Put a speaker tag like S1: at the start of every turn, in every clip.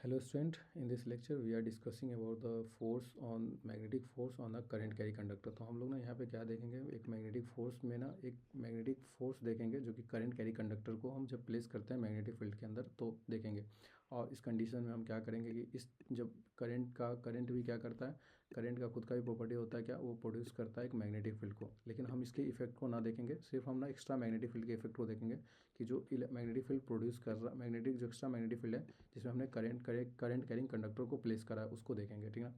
S1: Hello student, in this lecture we are discussing about the force on magnetic force on a current carry conductor। तो हम लोग ना यहाँ पे क्या देखेंगे, एक मैग्नेटिक फोर्स में ना एक मैग्नेटिक फोर्स देखेंगे जो कि करंट कैरी कंडक्टर को हम जब प्लेस करते हैं मैग्नेटिक फील्ड के अंदर तो देखेंगे। और इस कंडीशन में हम क्या करेंगे कि इस जब करंट भी क्या करता है, करंट का खुद का भी प्रॉपर्टी होता है क्या, वो प्रोड्यूस करता है एक मैग्नेटिक फील्ड को। लेकिन हम इसके इफेक्ट को ना देखेंगे, सिर्फ हम ना एक्स्ट्रा मैग्नेटिक फील्ड के इफेक्ट को देखेंगे कि जो मैग्नेटिक फील्ड प्रोड्यूस कर रहा मैग्नेटिक जो एक्स्ट्रा मैग्नेटिक फील्ड है जिसमें हमने करंट कैरिंग कंडक्टर को प्लेस करा है उसको देखेंगे। ठीक है,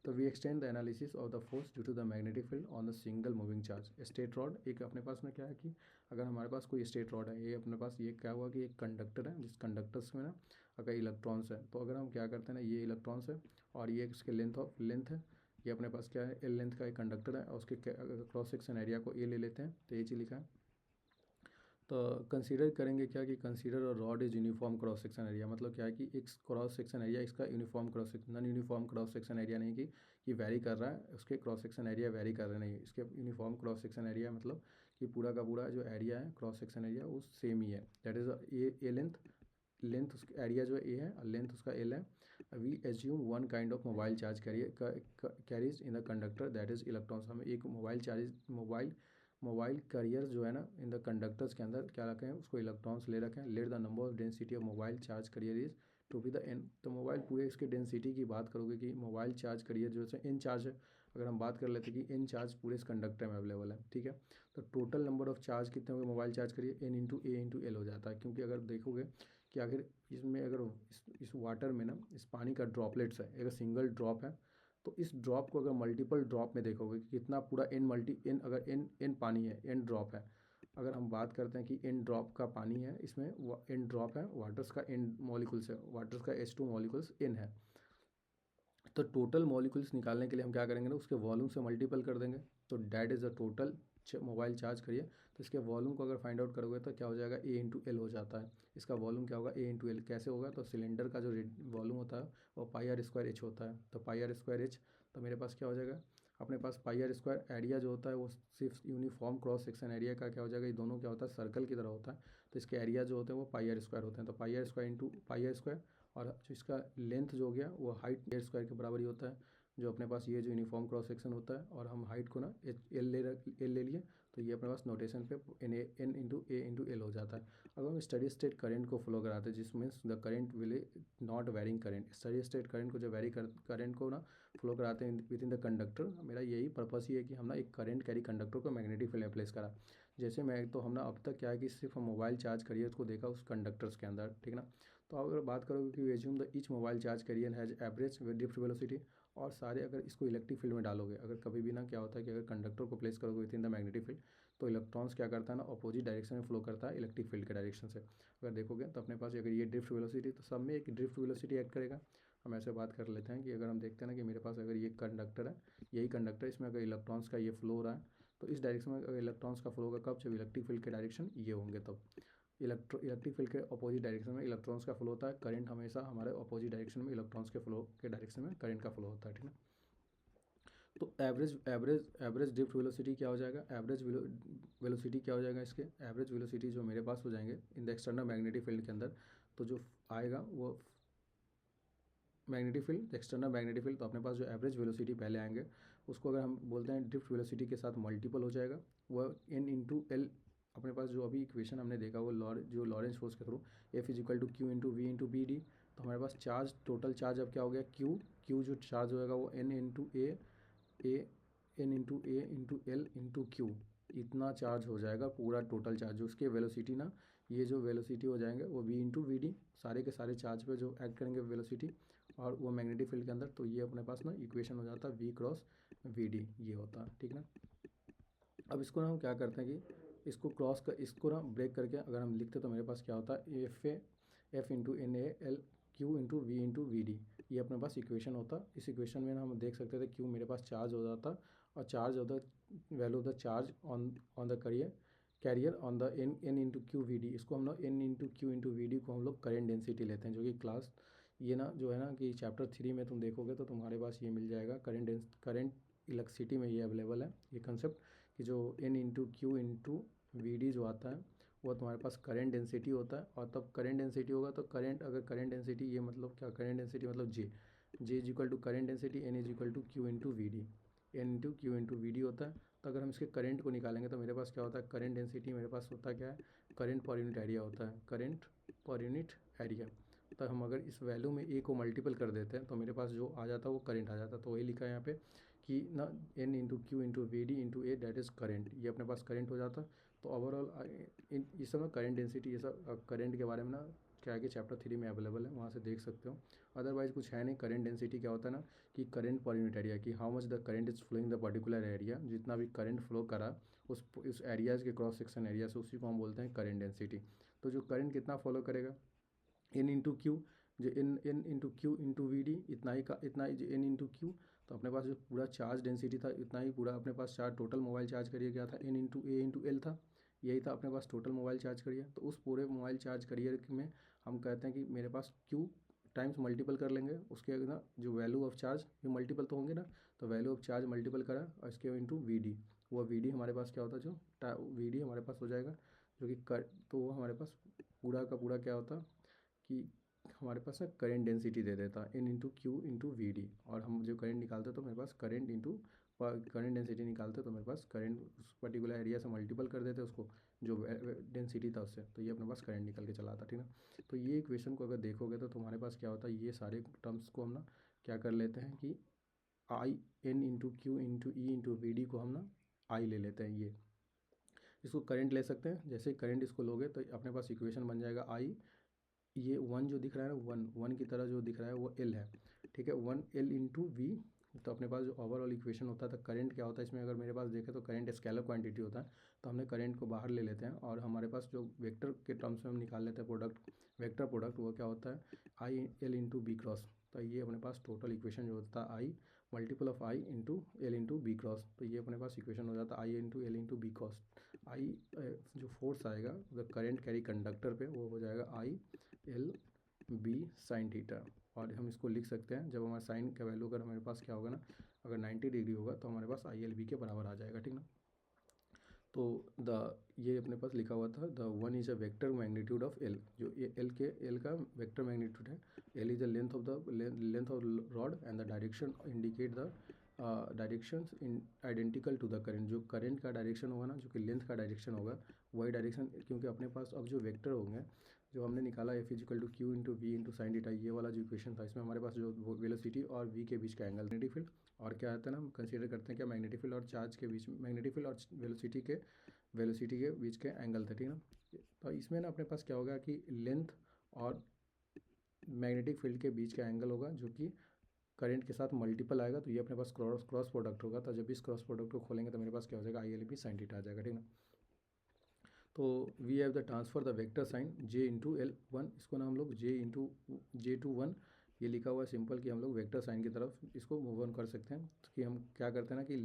S1: तो we extend the analysis of the force due to the magnetic field on the single moving charge straight rod. एक अपने पास में क्या है कि अगर हमारे पास कोई स्ट्रेट रॉड है, ये अपने पास ये क्या हुआ कि एक कंडक्टर है, जिस कंडक्टर्स में ना अगर इलेक्ट्रॉन्स है, तो अगर हम क्या करते हैं ना, ये इलेक्ट्रॉन्स है और ये इसके लेंथ है, ये अपने पास क्या है एल लेंथ का एक कंडक्टर है और उसके क्रॉस सेक्शन एरिया को ए ले लेते हैं, तो ये चीज़ लिखा है। तो कंसीडर करेंगे क्या कि कंसीडर और rod is uniform cross section area, मतलब क्या है कि एक क्रॉस सेक्शन एरिया इसका uniform cross section non uniform cross section area नहीं कि वेरी कर रहा है, उसके क्रॉस सेक्शन एरिया वेरी कर रहे नहीं, इसके यूनिफॉर्म क्रॉस सेक्शन एरिया मतलब कि पूरा का पूरा जो एरिया है क्रॉस सेक्शन एरिया वो सेम ही है। दैट इज़ ए लेंथ उसका एरिया जो है ए है और लेंथ उसका एल है। We assume one kind of mobile charge carries in the conductor that is electrons. हमें एक मोबाइल कैरियर जो है ना इन द कंडक्टर्स के अंदर क्या रखे हैं, उसको इलेक्ट्रॉन्स ले रखे हैं। Let the number of density of mobile charge carrier is to be the N. तो मोबाइल पूरे इसके डेंसिटी की बात करोगे कि मोबाइल चार्ज कैरियर जो है एन चार्ज है, अगर हम बात कर लेते हैं कि एन चार्ज पूरे इस कंडक्टर में अवेलेबल है। ठीक है, तो टोटल नंबर ऑफ चार्ज कितने होंगे मोबाइल चार्ज करिए N into A into L हो जाता है। क्योंकि अगर देखोगे कि अगर इसमें अगर इस वाटर में ना इस पानी का ड्रॉपलेट्स है, अगर सिंगल ड्रॉप है तो इस ड्रॉप को अगर मल्टीपल ड्रॉप में देखोगे कि कितना पूरा एन अगर एन पानी है, एन ड्रॉप है, अगर हम बात करते हैं कि एन ड्रॉप का पानी है, इसमें एन ड्रॉप है वाटर्स का, एन मॉलिक्यूल्स है वाटर्स का H2 मॉलिक्यूल्स एन है, तो टोटल मॉलिक्यूल्स निकालने के लिए हम क्या करेंगे ना उसके वॉल्यूम से मल्टीपल कर देंगे। तो that is the total mobile charge करिए, तो इसके वॉल्यूम को अगर फाइंड आउट करोगे तो क्या हो जाएगा ए इंटू एल हो जाता है। इसका वॉल्यूम क्या होगा ए इंटू एल, कैसे होगा, तो सिलेंडर का जो वॉल्यूम होता है वो पाई आर स्क्वायर एच होता है, तो पाई आर स्क्वायर एच, तो मेरे पास क्या हो जाएगा अपने पास पाई आर स्क्वायर एरिया जो होता है वो सिर्फ यूनिफॉर्म क्रॉस सेक्शन एरिया का क्या हो जाएगा, ये दोनों क्या होता है सर्कल की तरह होता है, तो इसके एरिया जो होते हैं वो पाई आर स्क्वायर होते हैं, तो pi r square into pi r square, और जो इसका लेंथ जो हो गया वो हाइट एयर स्क्वायर के बराबर ही होता है, जो अपने पास ये जो यूनिफॉर्म क्रॉस सेक्शन होता है, और हम हाइट को ना एल ले लिए, तो ये अपने पास नोटेशन पे N into A into L हो जाता है। अब हम स्टडी स्टेट करंट को फ्लो कराते हैं जिस means the current will not varying current, steady state current को जो वेरी करंट को ना फ्लो कराते हैं विद इन द कंडक्टर। मेरा यही पर्पस ही है कि हम ना एक करंट कैरी कंडक्टर को मैग्नेटिक फील्ड में प्लेस करा। जैसे मैं तो हम ना अब तक क्या है कि सिर्फ हम मोबाइल चार्ज करिए उसको देखा उस कंडक्टर्स के अंदर, ठीक ना। तो अगर बात करोगे कि assume the each mobile charge career has average drift velocity, और सारे अगर इसको इलेक्ट्रिक फील्ड में डालोगे, अगर कभी भी ना क्या होता है कि अगर कंडक्टर को प्लेस करोगे with in the magnetic field तो इलेक्ट्रॉन्स क्या करता है ना अपोजिट डायरेक्शन में फ्लो करता है इलेक्ट्रिक फील्ड के डायरेक्शन से। अगर देखोगे तो अपने पास अगर ये ड्रिफ्ट वेलोसिटी, तो सब में एक ड्रिफ्ट वेलोसिटी ऐड करेगा। हम ऐसे बात कर लेते हैं कि अगर हम देखते हैं ना कि मेरे पास अगर ये कंडक्टर है, यही कंडक्टर, इसमें अगर इलेक्ट्रॉन्स का ये फ्लो हो रहा है, तो इस डायरेक्शन में अगर इलेक्ट्रॉन्स का फ्लो होगा कब, जब इलेक्ट्रिक फील्ड के डायरेक्शन ये होंगे तब। इलेक्ट्रिक फील्ड के अपोजिट डायरेक्शन में इलेक्ट्रॉन्स का फ्लो होता है, करंट हमेशा हमारे अपोजिट डायरेक्शन में इलेक्ट्रॉन्स के फ्लो के डायरेक्शन में करंट का फ्लो होता है, ठीक है। तो एवरेज ड्रिफ्ट वेलोसिटी क्या हो जाएगा, एवरेज वेलोसिटी क्या हो जाएगा, इसके एवरेज वेलोसिटी जो मेरे पास हो जाएंगे in the external magnetic field के अंदर, तो जो आएगा वो magnetic field external magnetic field, तो अपने पास जो एवरेज वेलोसिटी पहले आएंगे उसको अगर हम बोलते हैं ड्रिफ्ट वेलोसिटी के साथ मल्टीपल हो जाएगा, वह एन इंटू एल। अपने पास जो अभी इक्वेशन हमने देखा वो जो लॉरेंस फोर्स के through F is equal to Q into we into B D, तो हमारे पास चार्ज टोटल चार्ज अब क्या हो गया क्यू जो चार्ज होएगा वो N into A into L into Q, इतना चार्ज हो जाएगा पूरा टोटल चार्ज। जो उसके वेलोसिटी ना, ये जो वेलोसिटी हो जाएंगे वो वी इंटू वी डी, सारे के सारे चार्ज पे जो ऐड करेंगे वेलोसिटी और वो मैग्नेटिक फील्ड के अंदर, तो ये अपने पास ना इक्वेशन हो जाता है वी क्रॉस वी डी, ये होता है, ठीक ना। अब इसको ना हम क्या करते हैं कि इसको ना ब्रेक करके अगर हम लिखते तो मेरे पास क्या होता है F into N A L Q into we D, ये अपने पास इक्वेशन होता। इस इक्वेशन में ना हम देख सकते थे क्यू मेरे पास चार्ज हो जाता और charge of the value of the charge on the carrier on the N into Q V D, इसको हम लोग N into Q into we D को हम लोग करेंट डेंसिटी लेते हैं, जो कि क्लास ये ना जो है ना कि चैप्टर 3 में तुम देखोगे तो तुम्हारे पास ये मिल जाएगा करंट इलेक्ट्रिसिटी में ये अवेलेबल है ये कंसेप्ट, कि जो N into Q into we D जो आता है वो तुम्हारे पास करंट डेंसिटी होता है। और तब करंट डेंसिटी होगा तो करंट, अगर करंट डेंसिटी, ये मतलब क्या, करंट डेंसिटी मतलब J is equal to current density, N is equal to Q into we d, N into Q into we d होता है। तो अगर हम इसके करंट को निकालेंगे तो मेरे पास क्या होता है, करंट डेंसिटी मेरे पास होता क्या है, करंट पर यूनिट एरिया होता है, करंट पर यूनिट एरिया। तो हम अगर इस वैल्यू में ए को मल्टीपल कर देते हैं तो मेरे पास जो आ जाता है वो करंट आ जाता है। तो वही लिखा है यहाँ पे कि ना, N into Q into we D into A, that is current, ये अपने पास करंट हो जाता। तो ओवरऑल ये सब ना करंट डेंसिटी, ये सब करंट के बारे में ना क्या है कि चैप्टर 3 में अवेलेबल है, वहाँ से देख सकते हो। अदरवाइज कुछ है नहीं। करंट डेंसिटी क्या होता है ना कि करंट पर यूनिट एरिया, कि how much the current is flowing the particular area, जितना भी करंट फ्लो करा उस एरियाज़ के क्रॉस सेक्शन एरिया से, उसी को हम बोलते हैं करंट डेंसिटी। तो जो करंट कितना फॉलो करेगा, एन इंटू क्यू, जो N into Q into we D, इतना ही का इतना ही जो एन इंटू क्यू। तो अपने पास जो पूरा चार्ज डेंसिटी था इतना ही पूरा अपने पास चार्ज, टोटल मोबाइल चार्ज करिए क्या था, N into A into L था। यही था अपने पास टोटल मोबाइल चार्ज करियर। तो उस पूरे मोबाइल चार्ज करियर में हम कहते हैं कि मेरे पास क्यू टाइम्स मल्टीपल कर लेंगे उसके ना जो वैल्यू ऑफ चार्ज, ये मल्टीपल तो होंगे ना, तो वैल्यू ऑफ चार्ज मल्टीपल करा और इसके इंटू वी डी, वो वी डी हमारे पास क्या होता है, जो वी डी हमारे पास हो जाएगा जो कि कर, तो वो हमारे पास पूरा का पूरा क्या होता कि हमारे पास ना करंट डेंसिटी दे देता है, N into Q into we D. और हम जो करंट निकालते हैं तो मेरे पास करंट इंटू करंट डेंसिटी निकालते तो मेरे पास करंट उस पर्टिकुलर एरिया से मल्टीपल कर देते उसको, जो डेंसिटी था उससे, तो ये अपने पास करंट निकल के चला आता, ठीक ना। तो ये इक्वेशन को अगर देखोगे तो तुम्हारे पास क्या होता है, ये सारे टर्म्स को हम ना क्या कर लेते हैं कि I, N into Q into e into we D को हम ना आई ले लेते हैं। ये इसको करंट ले सकते हैं, जैसे करंट इसको लोगे तो अपने पास इक्वेशन बन जाएगा आई, ये वन जो दिख रहा है ना, वन वन की तरह जो दिख रहा है वो एल है, ठीक है, वन एल इंटू वी। तो अपने पास जो ओवरऑल इक्वेशन होता है, तो करंट क्या होता है इसमें, अगर मेरे पास देखें तो करंट स्केलर क्वांटिटी होता है। तो हमने करंट को बाहर ले लेते हैं और हमारे पास जो वेक्टर के टर्म्स में हम निकाल लेते हैं प्रोडक्ट, वेक्टर प्रोडक्ट, वो क्या होता है, I L into B cross. तो ये अपने पास टोटल इक्वेशन जो होता है I multiple of I into L into B cross. तो ये अपने पास इक्वेशन हो जाता है I into L into B cross. I जो फोर्स आएगा द करंट कैरी कंडक्टर पे, वो हो जाएगा I L B sine theta. और हम इसको लिख सकते हैं, जब हमारा साइन का वैल्यू अगर हमारे पास क्या होगा ना, अगर 90 डिग्री होगा तो हमारे पास आई एल बी के बराबर आ जाएगा, ठीक ना। तो द ये अपने पास लिखा हुआ था the one is a vector magnitude of L, जो ये एल का वेक्टर मैग्नीट्यूड है। L is the length of rod and the direction indicate the direction in identical to the current, जो करंट का डायरेक्शन होगा ना, जो कि लेंथ का डायरेक्शन होगा वही डायरेक्शन, क्योंकि अपने पास अब जो वेक्टर होंगे जो हमने निकाला F equal to Q into we into sine theta, ये वाला जो इक्वेशन था, इसमें हमारे पास जो वेलोसिटी और वी के बीच का एंगल, मैग्नेटिक फील्ड, और क्या आता है ना, हम कंसीडर करते हैं क्या, मैग्नेटिक फील्ड और चार्ज के बीच में, मैग्नेटिक फील्ड और वेलोसिटी के बीच के एंगल थे, ठीक ना। तो इसमें ना अपने पास क्या होगा कि लेंथ और मैग्नेटिक फील्ड के बीच का एंगल होगा जो कि करंट के साथ मल्टीपल आएगा, तो ये अपने पास क्रॉस प्रोडक्ट होगा। तो जब इस क्रॉस प्रोडक्ट को खोलेंगे तो मेरे पास क्या हो जाएगा, I L B sine theta आ जाएगा, ठीक ना। तो we have the transfer the vector sine J into L one, इसको ना हम लोग J into J two one, ये लिखा हुआ है सिंपल कि हम लोग वेक्टर साइन की तरफ इसको मूव ऑन कर सकते हैं। तो कि हम क्या करते हैं ना कि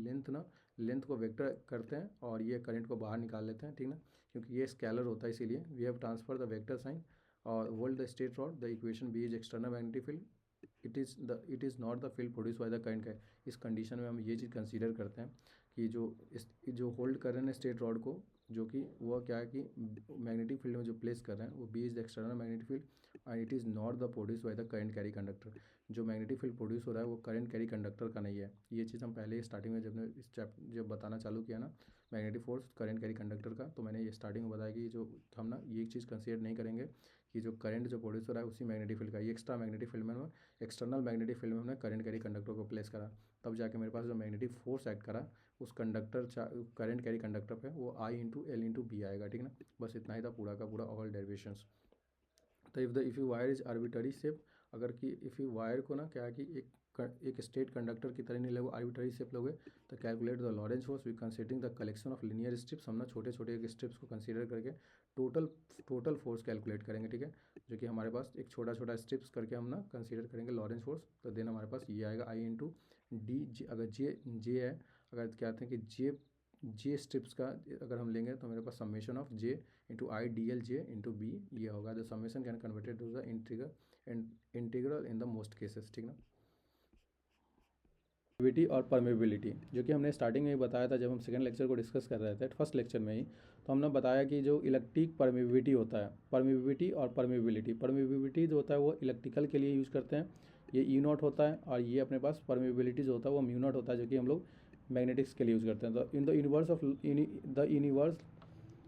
S1: लेंथ को वेक्टर करते हैं और ये करंट को बाहर निकाल लेते हैं, ठीक ना, क्योंकि ये स्केलर होता है इसीलिए। We have transfer the vector sine और hold the straight rod, the equation B is external magnetic field, it is not the field produce by the current का। इस कंडीशन में हम ये चीज़ कंसीडर करते हैं कि जो होल्ड कर रहे हैं स्ट्रेट रॉड को, जो कि वह क्या है कि मैग्नेटिक फील्ड में जो प्लेस कर रहे हैं वो B is the external magnetic field and it is not the produce by the current carry conductor. जो मैग्नेटिक फील्ड प्रोड्यूस हो रहा है वो करंट कैरी कंडक्टर का नहीं है। ये चीज़ हम पहले स्टार्टिंग में जब बताना चालू किया ना magnetic force current carry conductor का, तो मैंने ये स्टार्टिंग में बताया कि जो हम ना ये चीज़ कंसीडर नहीं करेंगे कि जो करंट जो प्रोड्यूस हो रहा है उसी मैग्नेटिक फील्ड का, ये एक्स्ट्रा मैग्नेटिक फील्ड में एक्सटर्नल मैग्नेटिक फील्ड में हमने करंट कैरी कंडक्टर को प्लेस करा, तब जाके मेरे पास जो मैग्नेटिक फोर्स एक्ट करा उस करंट कैरी कंडक्टर पे वो I into L into B आएगा, ठीक ना। बस इतना ही था पूरा का पूरा ऑल डेरिवेशंस। तो if you wire is arbitrary shape, अगर कि इफ़ यू वायर को ना क्या है कि एक स्ट्रेट कंडक्टर की तरह नहीं लोगे, आर्बिटरी शेप लोगे, तो calculate the Lorentz force we considering the collection of linear strips, हम ना छोटे छोटे एक स्ट्रिप्स को कंसीडर करके टोटल फोर्स कैलकुलेट करेंगे, ठीक है, जो कि हमारे पास एक छोटा छोटा स्ट्रिप्स करके हम ना कंसीडर करेंगे लॉरेंज फोर्स। तो देन हमारे पास ये आएगा आई इंटू डी जे, अगर जे है, अगर क्या कहते हैं कि जे स्ट्रिप्स का अगर हम लेंगे तो मेरे पास summation of J into I d l J into B ये होगा। The summation can converted to the integral in the most cases, ठीक ना। परमिटिविटी और परमेबिलिटी, जो कि हमने स्टार्टिंग में ही बताया था जब हम सेकंड लेक्चर को डिस्कस कर रहे थे, फर्स्ट लेक्चर में ही। तो हमने बताया कि जो इलेक्ट्रिक परमिविटी होता है, परमिविटी और परमिविलिटी जो होता है वो इलेक्ट्रिकल के लिए यूज़ करते हैं, ये ई नॉट होता है, और ये अपने पास परमिबिलिटी जो होता है वो म्यू नॉट होता है, जो कि हम लोग मैग्नेटिक्स के लिए यूज़ करते हैं। तो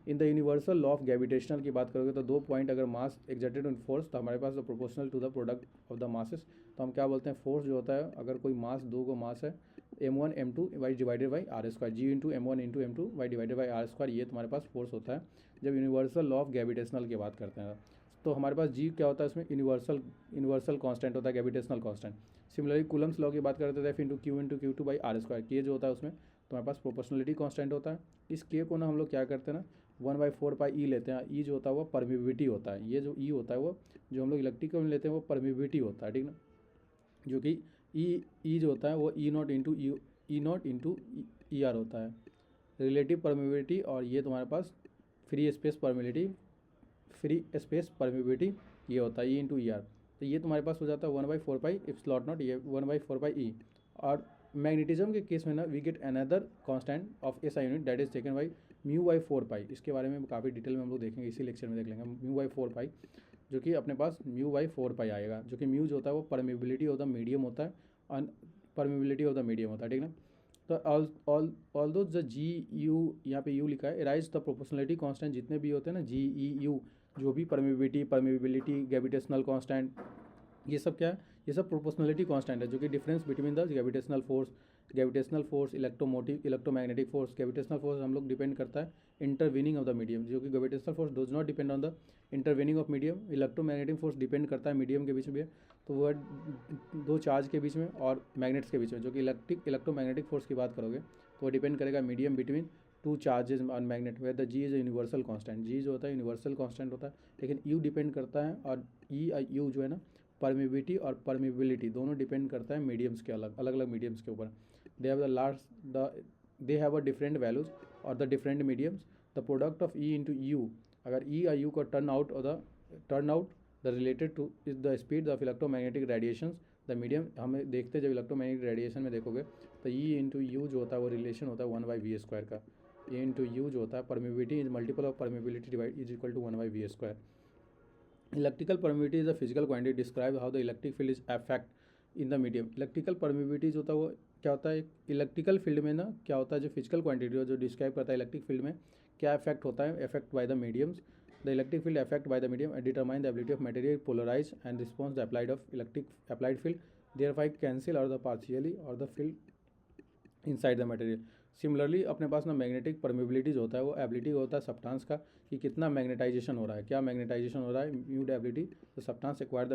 S1: in the universal law of gravitational की बात करोगे तो 2 पॉइंट अगर मास एक्सर्टेड ऑन फोर्स, तो हमारे पास the proportional to the product of the masses, तो हम क्या बोलते हैं, फोर्स जो होता है अगर कोई मास, दो को मास है, m1 m2 Y divided by R square, G into m1 into m2 Y divided by R square, ये तुम्हारे पास फोर्स होता है जब यूनिवर्सल लॉ ऑफ ग्रेविटेशनल की बात करते हैं। तो हमारे पास जी क्या होता है, इसमें यूनिवर्सल कांस्टेंट होता है, gravitational constant. Similarly Coulomb's law की बात करते हैं, F into Q two by R square, के जो होता है उसमें तो हमारे पास प्रोपोर्शनलिटी कांस्टेंट होता है। इस के को ना हम लोग क्या करते हैं ना 1/4 ई लेते हैं, ई जो होता है वो परमिविटी होता है, ये जो ई होता है वो जो हम लोग इलेक्ट्रिकल में लेते हैं वो परमिविटी होता है, ठीक ना, जो कि ई जो होता है वो ई नॉट इंटू ई आर होता है रिलेटिव परमिविटी, और ये तुम्हारे पास फ्री स्पेस परमिविटी ये होता है ई इंटू ई आर। तो ये तुम्हारे पास हो जाता है 1/4 इफ स्लॉट नॉट, ये 1/4 ई। और मैग्नेटिज्म के केस में ना we get another constant of SI unit that is taken by μ/4π। इसके बारे में काफ़ी डिटेल में हम लोग देखेंगे, इसी लेक्चर में देख लेंगे μ/4π, जो कि अपने पास μ/4π आएगा, जो कि म्यू जो होता है वो परमिबिलिटी ऑफ द मीडियम होता है, परमिबिलिटी ऑफ द मीडियम होता है, ठीक ना। तो ऑल्दो द जी यू यहाँ पे यू लिखा है, राइज द प्रोपोर्शनलिटी कांस्टेंट जितने भी होते हैं ना जी ई यू, जो भी परमिबिलिटी ग्रेविटेशनल कांस्टेंट, ये सब क्या है, ये सब प्रोपोर्शनलिटी कांस्टेंट है, जो कि difference between the gravitational force electromagnetic force. Gravitational force हम लोग डिपेंड करता है इंटरवीनिंग ऑफ द मीडियम, जो कि gravitational force does not depend on the intervening of medium. Electromagnetic force depend करता है मीडियम के बीच में, तो वह दो चार्ज के बीच में और मैग्नेट्स के बीच में, जो कि इलेक्ट्रोमैग्नेटिक फोर्स की बात करोगे तो वो डिपेंड करेगा medium between two charges on magnet, where the G is universal constant, G जो होता है यूनिवर्सल कांस्टेंट होता है, लेकिन यू डिपेंड करता है, और ई यू जो है ना परमिबिलिटी और परमिबिलिटी दोनों डिपेंड करता है मीडियम्स के अलग अलग मीडियम्स के ऊपर। They have a different values और the different mediums, the product of e into u, अगर ई और यू का turn out the related to is the speed of electromagnetic radiation the medium. हमें देखते जब इलेक्ट्रोमैग्नेटिक रेडिएशन में देखोगे तो ई इंटू यू जो होता है वो रिलेशन होता है 1/v² का, ए इंटू यू जो होता है permeability is multiple of permeability divide is equal to 1/v²। Electrical permeability is a physical quantity describe how the electric field is affect in the medium. Electrical permeability जो होता है वो क्या होता है, इलेक्ट्रिकल फील्ड में ना क्या होता है, जो फिजिकल क्वांटिटी जो डिस्क्राइब करता है इलेक्ट्रिक फील्ड में क्या इफेक्ट होता है, effect by the mediums. The electric field affect by the medium determine the ability of material polarize and response the applied field thereby cancel और द पार्शियली और the field inside the material. Similarly अपने पास ना magnetic permeability जो होता है वो ability होता है सब्सटेंस का कि कितना मैग्नेटाइजेशन हो रहा है, क्या मैग्नेटाइजेशन हो रहा है, म्यूड ability the substance acquire the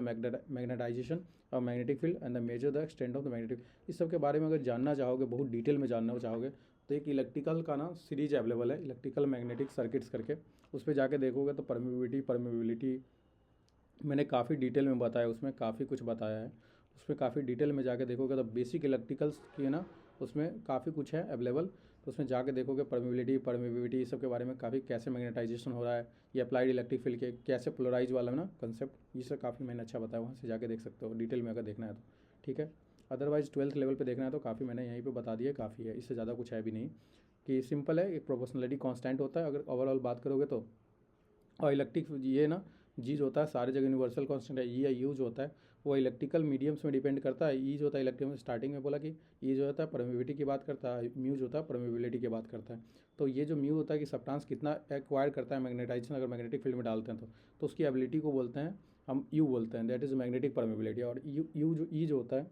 S1: magnetization और magnetic field and the measure the extent of the magnetic. इस सब के बारे में अगर जानना चाहोगे, बहुत डिटेल में जानना चाहोगे, तो एक इलेक्ट्रिकल का ना सीरीज अवेलेबल है, इलेक्ट्रिकल मैग्नेटिक सर्किट्स करके, उस पर जाके देखोगे तो परमिबिलिटी मैंने काफ़ी डिटेल में बताया, उसमें काफ़ी कुछ बताया है, उसमें काफ़ी डिटेल में जाके देखोगे तो बेसिक इलेक्ट्रिकल्स की है ना उसमें काफ़ी कुछ है अवेलेबल, तो उसमें जाके देखोगे परमिबिलिटी सब के बारे में, काफ़ी कैसे मैग्नेटाइजेशन हो रहा है, ये अप्लाइड इलेक्ट्रिक फील्ड के कैसे पोलराइज वाला ना कंसेप्ट, ये सब काफ़ी मैंने अच्छा बताया, वहाँ से जाके देख सकते हो डिटेल में अगर देखना है तो, ठीक है। अदरवाइज 12th लेवल पे देखना है तो काफ़ी मैंने यहीं पे बता दिया, काफ़ी है, इससे ज़्यादा कुछ है भी नहीं, कि सिंपल है, एक प्रोपोर्शनलिटी कांस्टेंट होता है अगर ओवरऑल बात करोगे तो, और इलेक्ट्रिक ये ना जी जो होता है सारी जगह यूनिवर्सल कांस्टेंट है, ई या यू जो होता है वो इलेक्ट्रिकल मीडियम्स में डिपेंड करता है। ई जो होता है इलेक्ट्रिक स्टार्टिंग में बोला कि ई जो होता है परमिबिलिटी की बात करता है, म्यू जो होता है परमिबिलिटी की बात करता है। तो ये जो म्यू होता है कि सब्सटेंस कितना एक्वायर करता है मैग्नेटाइजेशन अगर मैग्नेटिक फील्ड में डालते हैं तो उसकी एबिलिटी को बोलते हैं हम यू बोलते हैं, दैट इज़ मैग्नेटिक परमिबिलिटी। और यू जो ई जो होता है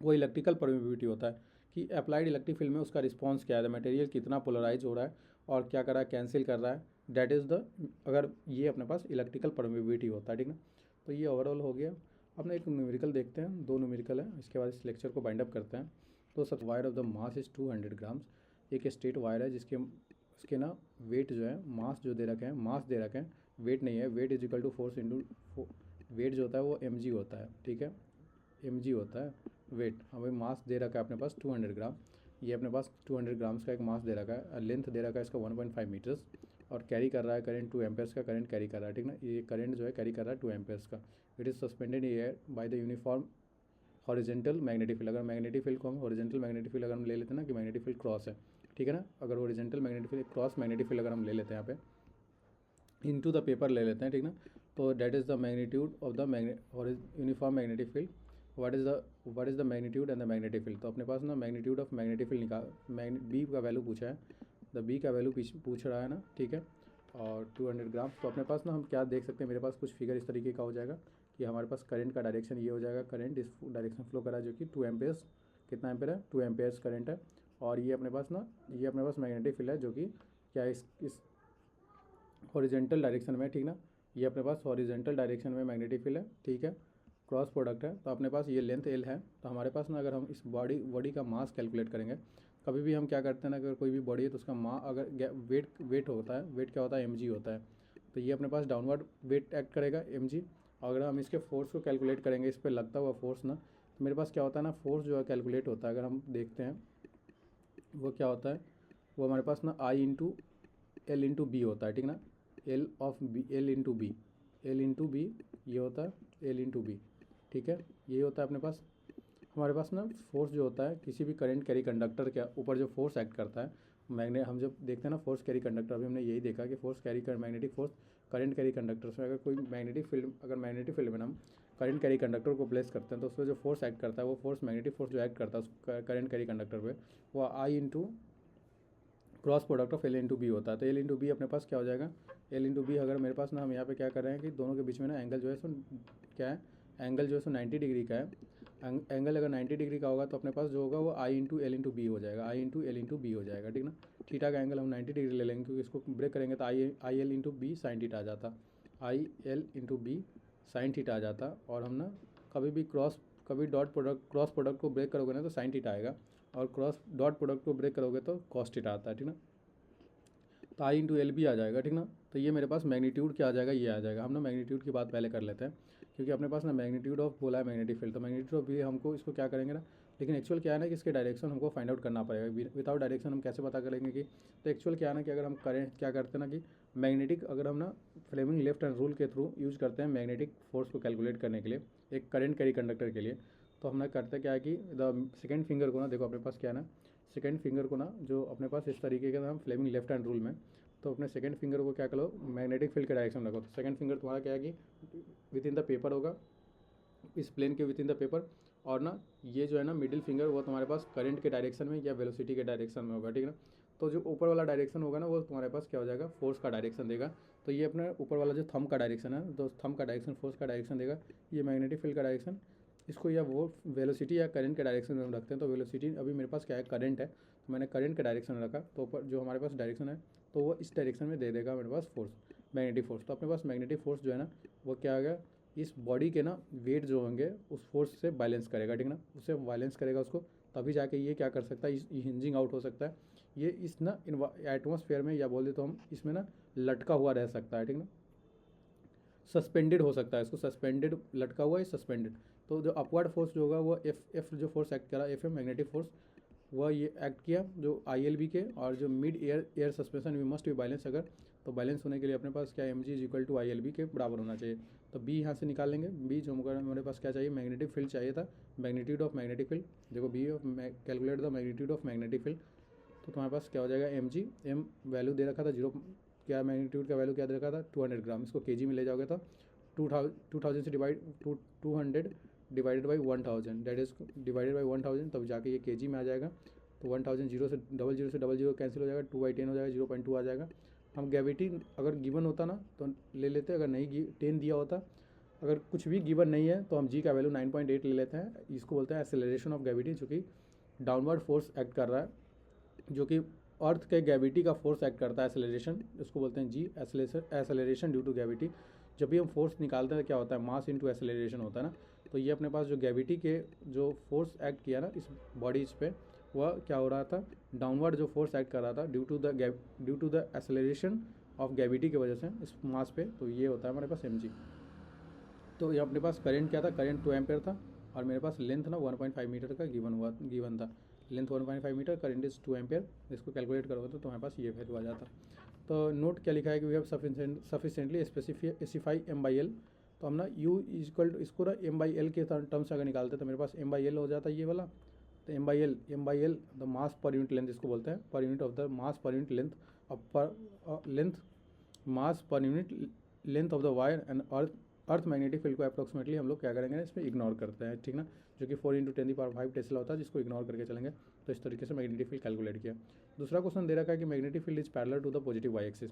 S1: वो इलेक्ट्रिकल परमिबिलिटी होता है कि अप्लाइड इलेक्ट्रिक फील्ड में उसका रिस्पॉन्स क्या है, मटेरियल कितना पोलराइज हो रहा है और क्या कर रहा है, कैंसिल कर रहा है, दैट इज़ द, अगर ये अपने पास इलेक्ट्रिकल परमिबिलिटी होता है, ठीक ना। तो ये ओवरऑल हो गया। अपने एक न्यूमेरिकल देखते हैं, 2 न्यूमेरिकल है, इसके बाद इस लेक्चर को बाइंड अप करते हैं। तो सब wire of the mass is 200 grams, एक स्ट्रेट वायर है जिसके उसके ना वेट जो है, मास जो दे रखे हैं, मास दे रखे हैं, वेट नहीं है, weight is equal to force into weight जो होता है वो mg होता है, ठीक है, mg होता है वेट। हमें मास दे रखा है अपने पास 200 ग्राम, ये अपने पास 200 ग्राम्स का एक मास दे रखा है, लेंथ दे रखा है इसका 1.5 मीटर्स, और कैरी कर रहा है करंट 2 एम्पेयर्स का करंट कैरी कर रहा है, ठीक ना, ये करंट जो है कैरी कर रहा है 2 एम्पेयर्स का। It is suspended air by the uniform horizontal magnetic field. अगर मैग्नेटिक फील्ड को हम हॉरिजेंटल मैग्नेटिक फील्ड अगर हम ले लेते हैं ना कि मैग्नेटिक फील्ड क्रॉस है, ठीक है ना। अगर horizontal magnetic field, cross magnetic field अगर हम ले लेते हैं यहाँ पे इनटू द पेपर ले लेते हैं, ठीक ना। तो that is the magnitude of the uniform magnetic field. What is the magnitude and the magnetic field. तो अपने पास ना मैग्नीट्यूड ऑफ मैग्नेटिक फील्ड निकाल, बी का वैल्यू पूछा है, द बी का वैल्यू पूछ रहा है ना, ठीक है। और 200 ग्राम। तो अपने पास ना हम क्या देख सकते हैं, मेरे पास कुछ फिगर इस तरीके का हो जाएगा कि हमारे पास करंट का डायरेक्शन ये हो जाएगा, करंट इस डायरेक्शन फ्लो करा जो कि 2 एम्पेयर्स, कितना एम्पेयर है, 2 एम्पेयर्स करंट है। और ये अपने पास मैग्नेटिक फील्ड है जो कि क्या इस हॉरिजेंटल डायरेक्शन में, ठीक ना। ये अपने पास हॉरिजेंटल डायरेक्शन में मैग्नेटिक फील्ड है, ठीक है। क्रॉस प्रोडक्ट है, तो अपने पास ये लेंथ एल है। तो हमारे पास ना अगर हम इस बॉडी का मास कैलकुलेट करेंगे, कभी भी हम क्या करते हैं ना, अगर कोई भी बॉडी है तो उसका अगर वेट होता है, वेट क्या होता है, mg होता है। तो ये अपने पास डाउनवर्ड वेट एक्ट करेगा mg। और अगर हम इसके फोर्स को कैलकुलेट करेंगे, इस पर लगता हुआ फोर्स ना, तो मेरे पास क्या होता है ना, फोर्स जो है कैलकुलेट होता है, अगर हम देखते हैं वो क्या होता है, वो हमारे पास ना I into L into B होता है, ठीक ना। L of B, L into B, L into B ये होता है, एल इंटू बी, ठीक है। ये होता है अपने पास, हमारे पास ना फोर्स जो होता है किसी भी करंट कैरी कंडक्टर के ऊपर जो फोर्स एक्ट करता है, हम जब देखते हैं ना फोर्स कैरी कंडक्टर, अभी हमने यही देखा कि फोर्स कैरी कर magnetic force current carry conductors में, अगर कोई मैग्नेटिक फील्ड में हम करंट कैरी कंडक्टर को प्लेस करते हैं तो उसमें जो फोर्स एक्ट करता है, वो फोर्स मैग्नेटिक फोर्स जो एक्ट करता है उस करंट कैरी कंडक्टर पे, वो I into cross product of L into B होता है। तो एल इंटू बी अपने पास क्या हो जाएगा, एल इंटू बी। अगर मेरे पास ना हम यहाँ पे क्या कर रहे हैं कि दोनों के बीच में ना एंगल जो है सो क्या है, एंगल जो है सो 90 डिग्री का है। एंगल अगर 90 डिग्री का होगा तो अपने पास जो होगा वो I into L into B हो जाएगा, आई इंटू एल इंटू बी हो जाएगा, ठीक ना। थीटा का एंगल हम 90 डिग्री ले लेंगे क्योंकि इसको ब्रेक करेंगे तो I L into B sine theta आ जाता, I L into B sine theta आ जाता। और हम ना कभी क्रॉस प्रोडक्ट को ब्रेक करोगे ना तो साइन थीटा आएगा, और डॉट प्रोडक्ट को ब्रेक करोगे तो कॉस थीटा आता है, ठीक ना। तो आई इंटू एल भी आ जाएगा, ठीक ना। तो ये मेरे पास मैग्नीट्यूड क्या आ जाएगा, ये आ जाएगा। हम ना मैग्नीट्यूड की बात पहले कर लेते हैं क्योंकि अपने पास ना मैग्नीट्यूड ऑफ बोला है मैग्नेटिक फील्ड, तो मैग्नीट्यूड ऑफ भी हमको इसको क्या करेंगे ना, लेकिन एक्चुअल क्या है ना कि इसके डायरेक्शन हमको फाइंड आउट करना पड़ेगा। विदाउट डायरेक्शन हम कैसे पता करेंगे कि, तो एक्चुअल क्या है ना कि अगर हम करें क्या करते हैं ना कि मैग्नेटिक, अगर हम ना फ्लेमिंग लेफ्ट हैंड रूल के थ्रू यूज़ करते हैं मैग्नेटिक फोर्स को कैलकुलेट करने के लिए एक करंट कैरी कंडक्टर के लिए, तो हम ना करते क्या है कि द सेकेंड फिंगर को ना, देखो अपने पास क्या है ना, सेकेंड फिंगर को ना जो अपने पास इस तरीके का हम फ्लेमिंग लेफ्ट हैंड रूल में, तो अपने सेकंड फिंगर को क्या करो, मैग्नेटिक फील्ड के डायरेक्शन रखो। तो सेकंड फिंगर तुम्हारा क्या है कि विद इन द पेपर होगा, इस प्लेन के विद इन द पेपर। और ना ये जो है ना मिडिल फिंगर वो तुम्हारे पास करंट के डायरेक्शन में या वेलोसिटी के डायरेक्शन में होगा, ठीक है ना। तो जो ऊपर वाला डायरेक्शन होगा ना वो तुम्हारे पास क्या हो जाएगा, फोर्स का डायरेक्शन देगा। तो ये अपने ऊपर वाला जो थंब का डायरेक्शन है, तो थंब का डायरेक्शन फोर्स का डायरेक्शन देगा, ये मैग्नेटिक फील्ड का डायरेक्शन। इसको या वो वेलोसिटी या करंट के डायरेक्शन में हम रखते हैं। तो वेलोसिटी अभी मेरे पास क्या है, करंट है, तो मैंने करंट का डायरेक्शन रखा, तो ऊपर जो हमारे पास डायरेक्शन है तो वो इस डायरेक्शन में दे देगा मेरे पास फोर्स, मैग्नेटिक फोर्स। तो अपने पास मैग्नेटिक फोर्स जो है ना वो क्या आ गया, इस बॉडी के ना वेट जो होंगे उस फोर्स से बैलेंस करेगा, ठीक ना, उससे बैलेंस करेगा उसको, तभी जाके ये क्या कर सकता है, ये हिंजिंग आउट हो सकता है। ये इस ना एटमॉस्फेयर में, या बोल दे तो हम इसमें ना लटका हुआ रह सकता है, ठीक ना, सस्पेंडेड हो सकता है, इसको सस्पेंडेड लटका हुआ है, सस्पेंडेड। तो जो अपवर्ड फोर्स जो होगा वो एफ जो फोर्स एक्ट करा, एफ है मैग्नेटिक फोर्स, वह ये एक्ट किया जो आई एल बी के, और जो mid air suspension we must be balance, अगर तो बैलेंस होने के लिए अपने पास क्या M G is equal to I L B के बराबर होना चाहिए। तो बी यहाँ से निकाल लेंगे, बी जो हमारे पास क्या चाहिए, मैग्नेटिक फील्ड चाहिए था, मैग्नीट्यूड ऑफ मैग्नेटिक फील्ड। देखो B of calculate the magnitude of magnetic field, तो तुम्हारे पास क्या हो जाएगा, एम जी, एम वैल्यू दे रखा था 0, क्या मैग्नीट्यूड का वैल्यू क्या दे रखा था 200 ग्राम, इसको केजी में ले जाओगे तो 2000 से divide 200 divided by 1000, that is divided by 1000, तब जाके ये केजी में आ जाएगा। तो 1000 जीरो से डबल जीरो कैंसिल हो जाएगा, 2/10 हो जाएगा, 0.2 आ जाएगा। हम ग्रेविटी अगर गिवन होता ना तो ले लेते, अगर नहीं 10 दिया होता, अगर कुछ भी गिवन नहीं है तो हम जी का वैल्यू 9.8 ले लेते हैं। इसको बोलते हैं एक्सेलरेशन ऑफ ग्रेविटी, जो कि डाउनवर्ड फोर्स एक्ट कर रहा है, जो कि अर्थ के ग्रेविटी का फोर्स एक्ट करता है, एक्सेलरेशन, उसको बोलते हैं जी एक्सेलरेशन ड्यू टू ग्रेविटी। जब भी हम फोर्स निकालते हैं क्या होता है, मास इंटू एक्सेलरेशन होता है ना। तो ये अपने पास जो ग्रेविटी के जो फोर्स एक्ट किया ना इस बॉडीज पे, वह क्या हो रहा था, डाउनवर्ड जो फोर्स एक्ट कर रहा था due to the acceleration of gravity की वजह से इस मास पे। तो ये होता है हमारे पास एम जी। तो ये अपने पास करंट क्या था, करंट 2 एम्पेयर था, और मेरे पास लेंथ ना 1.5 मीटर का गिवन था, length 1.5 metre, current is 2 ampere. इसको कैलकुलेट करोगे तो हमारे पास ये वैल्यू आ जाता। तो नोट क्या लिखा है कि we have sufficiently specify M by L. तो हम ना यू इक्वल टू इसको ना एम बाई एल के टर्म्स अगर निकालते तो मेरे पास एम बाई एल हो जाता है ये वाला, तो M/L the mass per unit length इसको बोलते हैं, per unit of the mass per unit length mass per unit length of the wire and earth magnetic field को अप्रॉक्सीमेटली हम लोग क्या करेंगे इसमें इग्नोर करते हैं, ठीक ना, जो कि 4 × 10⁵ टेस्ला होता है, जिसको इग्नोर करके चलेंगे। तो इस तरीके से मैग्नेटिक फील्ड कैलकुलेट किया। दूसरा क्वेश्चन दे रखा है कि magnetic field is parallel to the positive Y axis.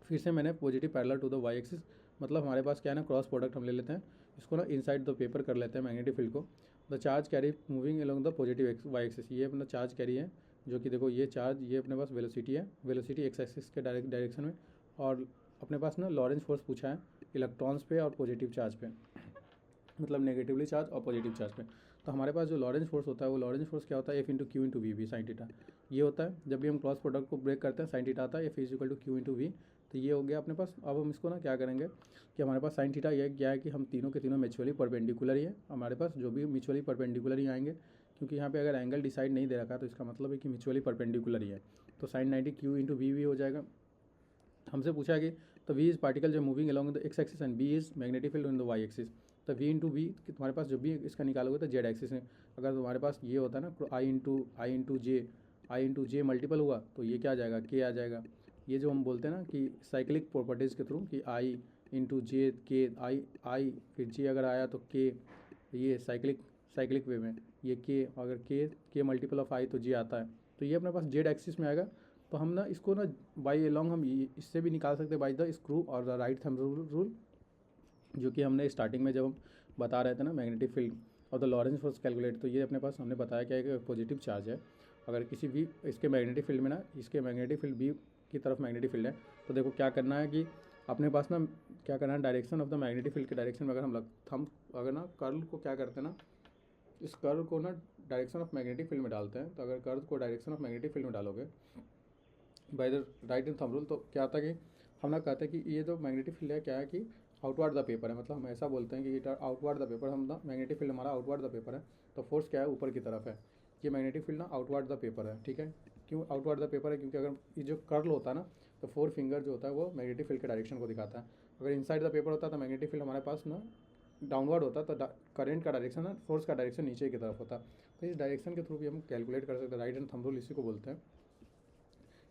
S1: फिर से मैंने positive parallel to the Y axis, मतलब हमारे पास क्या है ना, क्रॉस प्रोडक्ट हम ले लेते हैं, इसको ना इनसाइड द पेपर कर लेते हैं मैग्नेटिक फील्ड को। The charge carry moving along the positive Y axis, ये अपना चार्ज कैरी है, जो कि देखो ये चार्ज, ये अपने पास वेलोसिटी है, वेलोसिटी एक्स एक्सिस के डायरेक्शन में, और अपने पास ना लॉरेंस फोर्स पूछा है इलेक्ट्रॉन्स पे और पॉजिटिव चार्ज पे, मतलब नेगेटिवली चार्ज और पॉजिटिव चार्ज पे। तो हमारे पास जो लॉरेंस फोर्स होता है वो लॉरेंस फोर्स क्या होता है, F × Q × V sine theta, ये होता है। जब भी हम क्रॉस प्रोडक्ट को ब्रेक करते हैं साइन थीटा आता है, F = Q × V, तो ये हो गया अपने पास। अब हम इसको ना क्या करेंगे कि हमारे पास साइन थीटा ये क्या है कि हम तीनों के तीनों म्यूचुअली परपेंडिकुलर ही है, हमारे पास जो भी म्यूचुअली परपेंडिकुलर ही आएंगे, क्योंकि यहाँ पे अगर एंगल डिसाइड नहीं दे रखा तो इसका मतलब है कि म्यूचुअली परपेंडिकुलर ही है। तो साइन 90 Q × V हो जाएगा। हमसे पूछा है कि तो V इज पार्टिकल जो moving along the X axis and B is magnetic field in the Y axis. तो V × V कि तुम्हारे पास जो भी इसका निकालोगे तो जेड एक्सिस में, अगर तुम्हारे पास ये होता है ना I × J मल्टीपल हुआ तो ये क्या आ जाएगा, K आ जाएगा। ये जो हम बोलते हैं ना कि साइक्लिक प्रॉपर्टीज़ के थ्रू कि I × J K, I फिर J अगर आया तो K, ये साइक्लिक वे में ये K, अगर K मल्टीपल ऑफ I तो J आता है, तो ये अपने पास जेड एक्सिस में आएगा। तो हम ना इसको ना बाई अलॉन्ग हम इससे भी निकाल सकते हैं बाई द स्क्रू और द राइट थंब रूल, जो कि हमने स्टार्टिंग में जब हम बता रहे थे ना मैग्नेटिक फील्ड और द लॉरेंस फोर्स कैलकुलेट, तो ये अपने पास हमने बताया क्या है कि पॉजिटिव चार्ज है, अगर किसी भी इसके मैग्नेटिक फील्ड में ना, इसके मैग्नेटिक फील्ड बी की तरफ मैग्नेटिक फील्ड है, तो देखो क्या करना है कि अपने पास ना क्या करना है, direction of the magnetic field के डायरेक्शन में अगर हम अगर ना कर्ल को क्या करते हैं ना, इस कर्ल को ना डायरेक्शन ऑफ मैग्नेटिक फील्ड में डालते हैं। तो अगर कर्ल को डायरेक्शन ऑफ मैग्नेटिक फील्ड में डालोगे by the right and thumb rule, तो क्या आता है कि हम ना कहते हैं कि ये जो मैग्नेटिक फील्ड है क्या है कि आउटवर्ड द पेपर है, मतलब हम ऐसा बोलते हैं कि इट आउटवर्ड द पेपर, हम ना मैग्नेटिक फील्ड हमारा आउटवर्ड द पेपर है, तो फोर्स क्या है ऊपर की तरफ है, ये मैग्नेटिक फील्ड ना आउटवर्ड द पेपर है, ठीक है। क्यों आउटवर्ड द पेपर है, क्योंकि अगर ये जो कर्ल होता है ना, तो 4 फिंगर जो होता है वो मैग्नेटिक फील्ड के डायरेक्शन को दिखाता है। अगर इनसाइड द पेपर होता है तो मैग्नेटिक फील्ड हमारे पास ना डाउनवर्ड होता है, तो करंट का डायरेक्शन ना, फोर्स का डायरेक्शन नीचे की तरफ होता है। तो इस डायरेक्शन के थ्रू भी हम कैलकुलेट कर सकते हैं। राइट एंड थंब रूल इसी को बोलते हैं,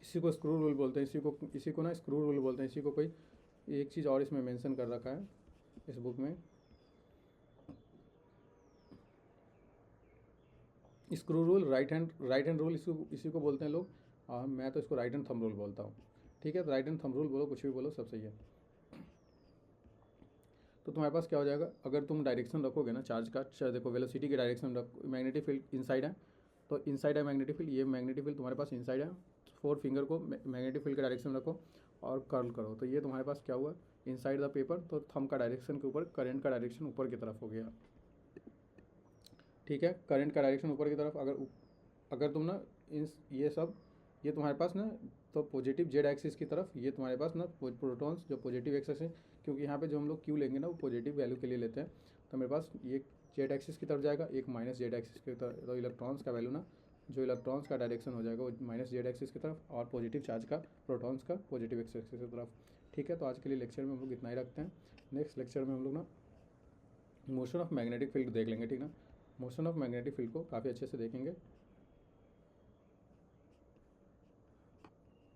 S1: इसी को स्क्रू रूल बोलते हैं, इसी को ना स्क्रू रूल बोलते हैं। इसी को कोई एक चीज़ और इसमें मेंशन कर रखा है इस बुक में, screw rule, right hand rule इसी को बोलते हैं लोग। मैं तो इसको राइट एंड थंब रूल बोलता हूँ, ठीक है। तो राइट एंड थंब रूल बोलो, कुछ भी बोलो, सब सही है। तो तुम्हारे पास क्या हो जाएगा, अगर तुम डायरेक्शन रखोगे ना चार्ज का, देखो वेलोसिटी की डायरेक्शन रखो, मैग्नेटिक फील्ड इनसाइड है, तो इनसाइड है मैग्नेटिक फील्ड, ये मैग्नेटिक फील्ड तुम्हारे पास इनसाइड है, 4 फिंगर को मैग्नेटिक फील्ड के डायरेक्शन में रखो और कर्ल करो, तो ये तुम्हारे पास क्या हुआ, इनसाइड द पेपर, तो थंब का डायरेक्शन के ऊपर, करंट का डायरेक्शन ऊपर की तरफ हो गया, ठीक है। करंट का डायरेक्शन ऊपर की तरफ, अगर तुम ना ये तुम्हारे पास ना, तो पॉजिटिव जेड एक्सिस की तरफ, ये तुम्हारे पास ना प्रोटॉन्स जो पॉजिटिव एक्सिस है, क्योंकि यहाँ पे जो हम लोग क्यू लेंगे ना वो पॉजिटिव वैल्यू के लिए लेते हैं, तो मेरे पास ये जेड एक्सिस की तरफ जाएगा, एक माइनस जेड एक्सिस की तरफ, तो इलेक्ट्रॉन्स का वैल्यू ना, जो इलेक्ट्रॉन्स का डायरेक्शन हो जाएगा वो माइनस जेड एक्सिस की तरफ, और पॉजिटिव चार्ज का प्रोटॉन्स का पॉजिटिव एक्सिस की तरफ, ठीक है। तो आज के लिए लेक्चर में हम लोग इतना ही रखते हैं। नेक्स्ट लेक्चर में हम लोग ना मोशन ऑफ मैग्नेटिक फील्ड देख लेंगे, ठीक ना। मोशन ऑफ मैग्नेटिक फील्ड को काफ़ी अच्छे से देखेंगे।